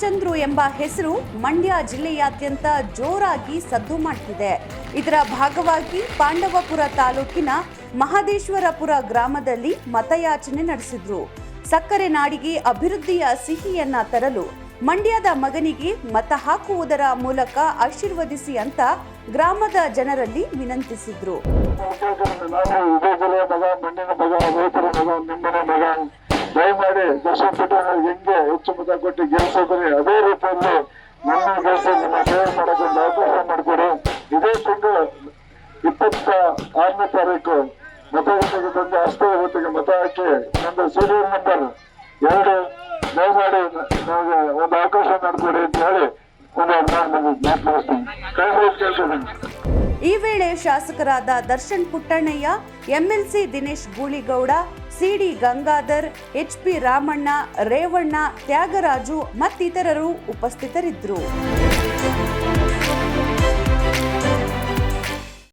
ಚಂದ್ರು ಎಂಬ ಹೆಸರು ಮಂಡ್ಯ ಜಿಲ್ಲೆಯಾದ್ಯಂತ ಜೋರಾಗಿ ಸದ್ದು ಮಾಡ್ತಿದೆ. ಇದರ ಭಾಗವಾಗಿ ಪಾಂಡವಪುರ ತಾಲೂಕಿನ ಮಹದೇಶ್ವರಪುರ ಗ್ರಾಮದಲ್ಲಿ ಮತಯಾಚನೆ ನಡೆಸಿದ್ರು. ಸಕ್ಕರೆ ನಾಡಿಗೆ ಅಭಿವೃದ್ಧಿಯ ಸಿಹಿಯನ್ನ ತರಲು ಮಂಡ್ಯದ ಮಗನಿಗೆ ಮತ ಹಾಕುವುದರ ಮೂಲಕ ಆಶೀರ್ವದಿಸಿ ಅಂತ ಗ್ರಾಮದ ಜನರಲ್ಲಿ ವಿನಂತಿಸಿದ್ರು. ದಯಮಾಡಿ ದರ್ಶನ್ ಪಟೇಲ್ ಹೆಂಗೆ ಹೆಚ್ಚು ಮತ ಕೊಟ್ಟು ಗೆಲ್ಸಿದ್ರೆ ಅದೇ ರೀತಿಯಲ್ಲಿ ನನ್ನ ಗೆಲ್ಸಿ ನಿಮ್ಮ ಸೇವೆ ಮಾಡೋದೊಂದು ಅವಕಾಶ ಮಾಡಿಕೊಡಿ. ಇದೇ ತಿಂಗಳು 26ನೇ ತಾರೀಕು ಮತಗಟ್ಟೆಗೆ ತಂದು ಅಷ್ಟೇ ಹೊತ್ತಿಗೆ ಮತ ಹಾಕಿ ನಂದು ಸೀರಿಯಲ್ ನಂಬರ್ 2 ದಯಮಾಡಿ ನಮಗೆ ಒಂದು ಅವಕಾಶ ಮಾಡಿಕೊಡಿ ಅಂತ ಹೇಳಿ ಈ ವೇಳೆ ಶಾಸಕರಾದ ದರ್ಶನ್ ಪುಟ್ಟಣ್ಣಯ್ಯ, ಎಂಎಲ್ಸಿ ದಿನೇಶ್ ಗೂಳಿಗೌಡ, ಸಿಡಿ ಗಂಗಾಧರ್, ಎಚ್ಪಿ ರಾಮಣ್ಣ, ರೇವಣ್ಣ, ತ್ಯಾಗರಾಜು ಮತ್ತಿತರರು ಉಪಸ್ಥಿತರಿದ್ದರು.